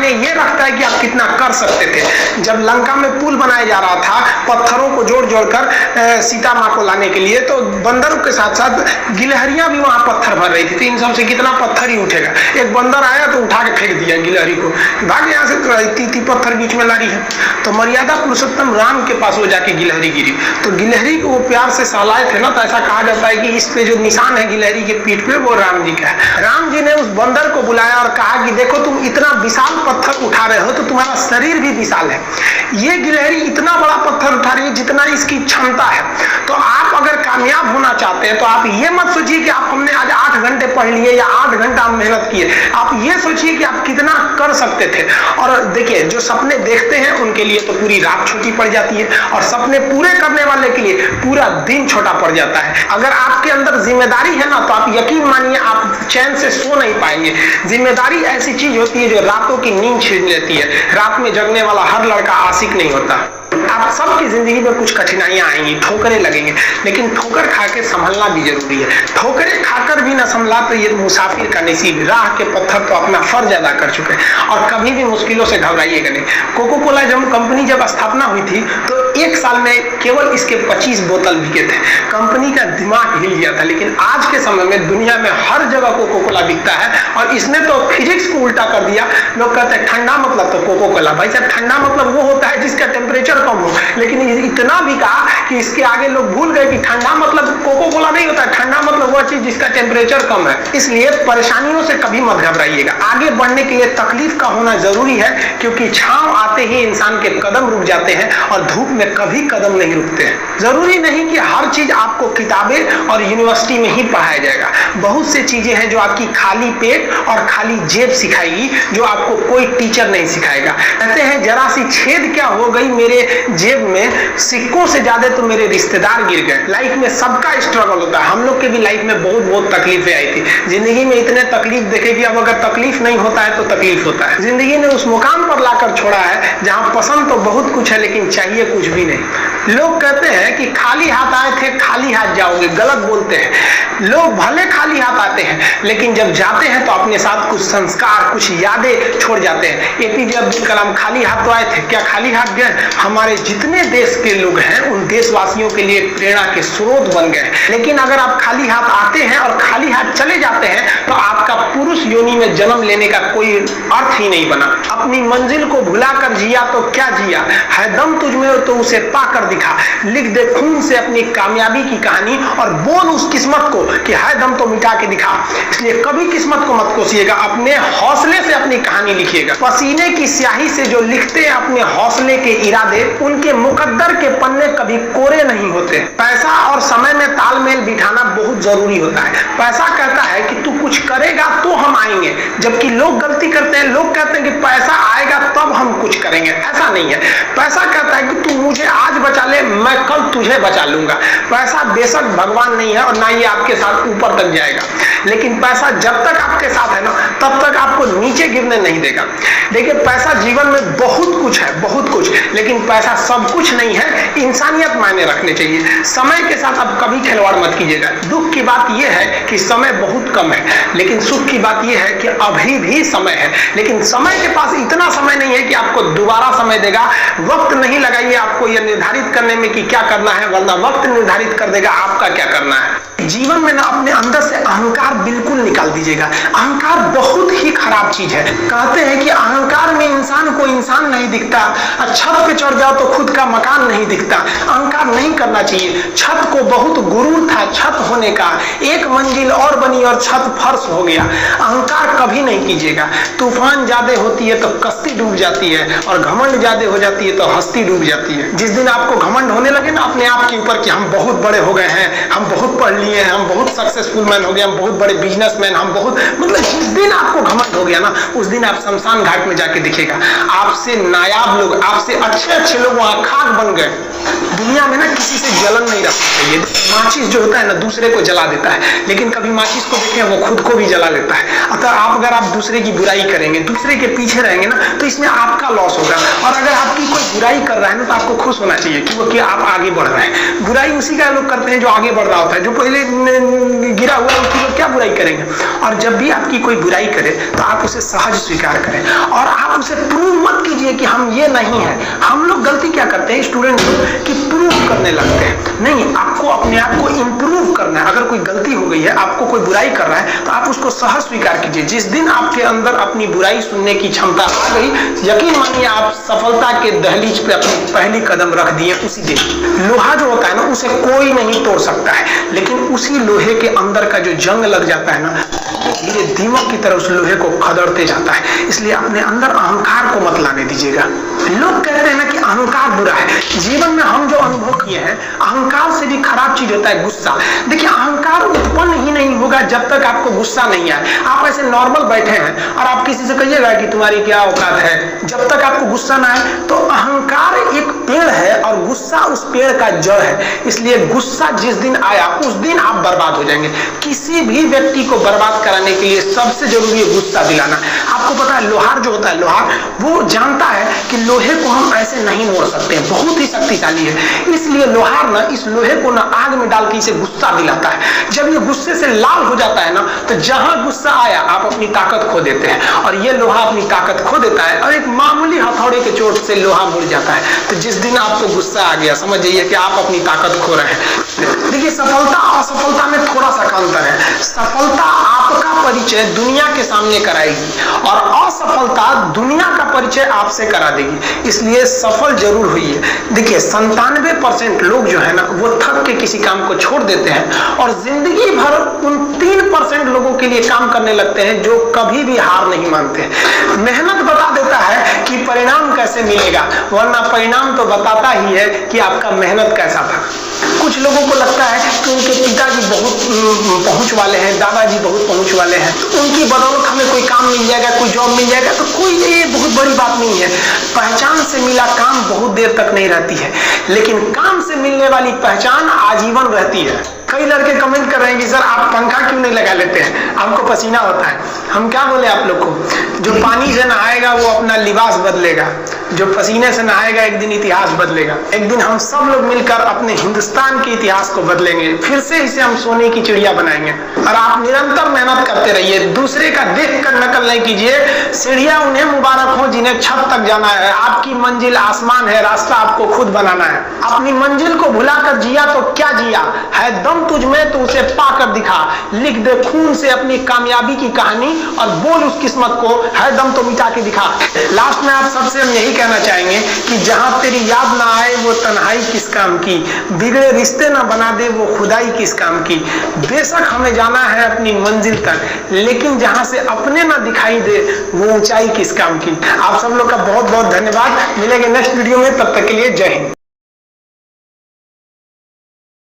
मायने ये रखता है कि आप कितना कर सकते थे। जब लंका में पुल बनाया जा रहा था पत्थरों को जोड़ जोड़कर सीता माँ को लाने के लिए, तो बंदरों के साथ साथ गिलहरियां भी वहां पत्थर भर रही थी। तो इन सबसे कितना पत्थर ही उठेगा। एक बंदर आया तो उठा के फेंक दिया गिलहरी को, भाग यहाँ से, इतनी पत्थर बीच में ला रही है। तो मर्यादा पुरुषोत्तम राम के पास वो जाके गिलहरी गिरी, तो गिलहरी को वो प्यार से सहलाए थे ना, तो ऐसा कहा जाता है कि इस पे जो निशान है गिलहरी के पीठ पे वो राम जी का है। राम जी ने उस बंदर को बुलाया और कहा कि देखो तुम इतना विशाल पत्थर उठा रहे हो तो तुम्हारा शरीर भी विशाल है, ये गिलहरी इतना बड़ा पत्थर उठा रही है जितना इसकी क्षमता है। तो आप अगर कामयाब होना चाहते हैं तो आप ये मत सोचिए कि आप हमने आज 8 घंटे पढ़ लिए या 8 घंटा मेहनत किए, आप ये सोचिए कि आप कितना कर सकते थे। और देखिए जो सपने देखते हैं उनके लिए तो पूरी रात छोटी पड़ जाती है, और सपने पूरे करने वाले के लिए पूरा दिन छोटा पड़ जाता है। अगर आपके अंदर जिम्मेदारी है ना, तो आप यकीन मानिए आप चैन से सो नहीं पाएंगे। जिम्मेदारी ऐसी चीज होती है जो रातों की नींद छीन लेती है। रात में जगने वाला हर लड़का आशिक नहीं होता। आप सबकी जिंदगी में कुछ कठिनाइयां आएंगी, ठोकरें लगेंगे, लेकिन ठोकर खा के संभलना भी जरूरी है। ठोकरें खाकर भी ना संभला तो ये मुसाफिर का नसीब। राह के पत्थर तो अपना फर्ज अदा कर चुके हैं और कभी भी मुश्किलों से घबराइएगा नहीं। कोको कोला कंपनी जब स्थापना हुई थी तो 1 साल में केवल इसके 25 बोतल बिके थे। कंपनी का दिमाग हिल गया था, लेकिन आज के समय में दुनिया में हर जगह कोको कोला बिकता है और इसने तो फिजिक्स को उल्टा कर दिया। लोग कहते हैं ठंडा मतलब तो कोको कोला, भाई साहब ठंडा मतलब वो होता है जिसका टेम्परेचर कम हो, लेकिन इतना भी कहा कि इसके आगे लोग भूल गए कि ठंडा मतलब कोको कोला नहीं होता, ठंडा मतलब वो चीज जिसका टेम्परेचर कम है। इसलिए परेशानियों से कभी मत घबराइएगा। आगे बढ़ने के लिए तकलीफ का होना जरूरी है, क्योंकि छांव आते ही इंसान के कदम रुक जाते हैं और धूप में कभी कदम नहीं रुकते हैं। जरूरी नहीं कि हर चीज आपको किताबें और यूनिवर्सिटी में ही पढ़ाया जाएगा। बहुत से चीजें हैं जो आपकी खाली पेट और खाली जेब सिखाएगी, जो आपको कोई टीचर नहीं सिखाएगा। कहते हैं जरा सी छेद क्या हो गई मेरे जेब में, सिक्कों से ज्यादा तो मेरे रिश्तेदार गिर गए। लाइफ में सबका स्ट्रगल होता है। हम लोग के भी लाइफ में बहुत तकलीफें आई थी। जिंदगी में इतने तकलीफ देखे कि अब अगर तकलीफ नहीं होता है तो तकलीफ होता है। जिंदगी ने उस मुकाम पर लाकर छोड़ा है जहां पसंद तो बहुत कुछ है लेकिन चाहिए कुछ भी नहीं। लोग कहते हैं कि खाली हाथ आए थे खाली हाथ जाओगे, गलत बोलते हैं। लोग भले खाली हाथ आते हैं लेकिन जब जाते हैं तो अपने साथ कुछ संस्कार, कुछ यादें छोड़ जाते हैं। एपीजे अब्दुल कलाम खाली हाथ तो आए थे, क्या खाली हाथ गए? हमारे जितने देश के लोग हैं उन देशवासियों के लिए प्रेरणा के स्रोत बन गए। लेकिन अगर आप खाली हाथ आते हैं और खाली हाथ चले जाते हैं तो आपका पुरुष योनि में जन्म लेने का कोई अर्थ ही नहीं बना। अपनी मंजिल को भुलाकर जिया तो क्या जिया, है दम तुझमें तो उसे पाकर दिखा। लिख दे खून से अपनी कामयाबी की कहानी और बोल उस किस्मत को कि है दम तो मिटा के दिखा। इसलिए कभी किस्मत को मत कोसिएगा, अपने हौसले से अपनी कहानी लिखिएगा। पसीने की स्याही से जो लिखते हैं अपने हौसले के इरादे, उनके मुकद्दर के पन्ने कभी कोरे नहीं होते। पैसा और समय में तालमेल बिठाना बहुत जरूरी होता है। पैसा कहता है कि तू कुछ करेगा तो हम आएंगे, जबकि लोग गलती करते हैं। लोग कहते हैं कि पैसा आएगा तब हम कुछ करेंगे, ऐसा नहीं है। पैसा कहता है कि तू मुझे आज बचा ले, मैं कल तुझे बचा लूंगा। पैसा बेशक भगवान नहीं है और ना ये आपके साथ ऊपर तक जाएगा, लेकिन पैसा जब तक आपके साथ है ना तब तक आपको नीचे गिरने नहीं देगा। देखिए पैसा जीवन में बहुत कुछ है, बहुत कुछ, लेकिन पैसा सब कुछ नहीं है। इंसानियत मायने रखने चाहिए। समय के साथ आप कभी खिलवाड़ मत कीजिएगा। दुख की बात यह है कि समय बहुत कम है, लेकिन सुख की बात यह है कि अभी भी समय है। लेकिन समय के पास इतना समय नहीं है कि आपको दोबारा समय देगा। वक्त नहीं लगाइए आपको यह निर्धारित करने में कि क्या करना है, वरना वक्त निर्धारित कर देगा आपका क्या करना है। जीवन में ना अपने अंदर से अहंकार बिल्कुल निकाल दीजिएगा। अहंकार बहुत ही खराब चीज है। कहते हैं कि अहंकार में इंसान को इंसान नहीं दिखता, छत पे चढ़ जाओ तो खुद का मकान नहीं दिखता। अहंकार नहीं करना चाहिए। छत को बहुत गुरूर था छत होने का, एक मंजिल और बनी और छत फर्श हो गया। अहंकार कभी नहीं कीजिएगा। तूफान ज्यादा होती है तो कश्ती डूब जाती है और घमंड ज्यादा हो जाती है तो हस्ती डूब जाती है। जिस दिन आपको घमंड होने लगे ना अपने आप के ऊपर कि हम बहुत बड़े हो गए हैं, हम बहुत पढ़ लिए हैं, हम बहुत सक्सेसफुल मैन हो गए, हम बहुत बड़े बिजनेसमैन, हम बहुत, मतलब जिस दिन आपको घमंड हो गया ना उस दिन आप शमशान घाट में जाके दिखेगा आपसे नायाब लोग, आपसे अच्छे लोग वहां खाक बन गए। दुनिया में ना किसी से जलन नहीं रखना चाहिए। माचिस जो होता है ना दूसरे को जला देता है, लेकिन कभी माचिस को देखें वो खुद को भी जला लेता है। अतः अगर आप दूसरे की बुराई करेंगे, दूसरे के पीछे रहेंगे ना तो इसमें आपका लॉस होगा। और अगर आपकी कोई बुराई कर रहा है ना तो आपको खुश होना चाहिए कि वो कि आप आगे बढ़ रहे हैं। बुराई उसी का लोग करते हैं जो आगे बढ़ रहा होता है। जो पहले गिरा हुआ उसकी लोग क्या बुराई करेंगे। और जब भी आपकी कोई बुराई करे तो आप उसे सहज स्वीकार करें और आप उसे प्रूव मत कीजिए कि हम ये नहीं है। हम लोग गलती क्या करते हैं स्टूडेंट लोग कि प्रूव करने लगते हैं। नहीं, आपको अपने आप को इम्प्रूव करना है। अगर कोई गलती हो गई है, आपको कोई बुराई कर रहा है, तो आप उसको सहज स्वीकार कीजिए। जिस दिन आपके अंदर अपनी बुराई सुनने की क्षमता आ गई, यकीन मानिए आप सफलता के दहलीज पे अपनी पहली कदम रख दिए उसी दिन। लोहा जो होता है ना, उसे कोई नहीं तोड़ सकता है, लेकिन उसी लोहे के अंदर का जो जंग लग जाता है ना, धीरे दीमक की तरह उस लोहे को खदड़ते जाता है। इसलिए अपने अंदर अहंकार को मत लाने दीजिएगा। लोग कहते हैं ना कि अहंकार बुरा है। जीवन में हम जो अनुभव किए हैं, अहंकार से भी खराब चीज होता है गुस्सा। देखिए, अहंकार उत्पन्न ही नहीं होगा जब तक आपको गुस्सा नहीं आए। आप ऐसे नॉर्मल बैठे हैं और आप किसी से कहिएगा कि तुम्हारी क्या औकात है, जब तक आपको गुस्सा ना आए। तो अहंकार एक पेड़ है और गुस्सा उस पेड़ का जड़ है। इसलिए गुस्सा जिस दिन आया उस दिन आप बर्बाद हो जाएंगे। किसी भी व्यक्ति को बर्बाद कराने के लिए सबसे जरूरी है गुस्सा दिलाना। आपको पता है लोहार जो होता है, लोहार वो जानता है कि लोहे को हम ऐसे नहीं मोड़ सकते हैं, बहुत ही शक्तिशाली है। इसलिए लोहार ना इस लोहे को ना आग में डाल के इसे गुस्सा दिलाता है। जब ये गुस्से से लाल हो जाता है ना, तो जहां गुस्सा आया आप अपनी ताकत खो देते हैं और ये लोहा अपनी ताकत खो देता है और एक मामूली हथौड़े के चोट से लोहा मुड़ जाता है। तो जिस दिन आपको गुस्सा आ गया, समझ जाइए कि आप अपनी ताकत खो रहे हैं। देखिए, सफलता और असफलता में थोड़ा सा अंतर है। सफलता आपका परिचय दुनिया के सामने कराएगी और असफलता दुनिया का परिचय आपसे करा देगी। इसलिए सफल जरूर हुई है। देखिए, 97% लोग जो है ना, वो थक के किसी काम को छोड़ देते हैं और जिंदगी भर उन 3% लोगों के लिए काम करने लगते हैं जो कभी भी हार नहीं मानते। मेहनत बता देता है कि परिणाम कैसे मिलेगा, वरना परिणाम तो बताता ही है कि आपका मेहनत कैसा था। कुछ लोगों को लगता है कि उनके पिताजी बहुत पहुंच वाले हैं, दादाजी बहुत पहुंच वाले हैं, उनकी बदौलत हमें कोई काम मिल जाएगा, कोई जॉब मिल जाएगा, तो कोई ये बहुत बड़ी बात नहीं है। पहचान से मिला काम बहुत देर तक नहीं रहती है, लेकिन काम से मिलने वाली पहचान आजीवन रहती है। कई लड़के कमेंट कर रहे हैं कि सर आप पंखा क्यों नहीं लगा लेते हैं, आपको पसीना होता है। हम क्या बोले आप लोग को, जो पानी से नहाएगा वो अपना लिबास बदलेगा, जो पसीने से नहाएगा एक दिन इतिहास बदलेगा। एक दिन हम सब लोग मिलकर अपने हिंदुस्तान के इतिहास को बदलेंगे, फिर से इसे हम सोने की चिड़िया बनाएंगे। और आप निरंतर मेहनत करते रहिए, दूसरे का देख कर नकल नहीं कीजिए। सीढ़ियां उन्हें मुबारक हो जिन्हें छत तक जाना है। आपकी मंजिल आसमान है, रास्ता आपको खुद बनाना है। अपनी मंजिल को भुलाकर जिया तो क्या जिया है, दम तुझ में तो उसे पाकर दिखा। लिख दे खून से अपनी कामयाबी की कहानी और बोल उस किस्मत को, है दम तो मिटा के दिखा। लास्ट में आप सबसे हम यही कहना चाहेंगे कि जहां तेरी याद ना आए वो तन्हाई किस काम की, बिगड़े रिश्ते ना बना दे वो खुदाई किस काम की। बेशक हमें जाना है अपनी मंजिल तक, लेकिन जहां से अपने ना दिखाई दे वो ऊंचाई किस काम की। आप सब लोग का बहुत बहुत धन्यवाद। मिलेंगे नेक्स्ट वीडियो में, तब तक के लिए जय हिंद।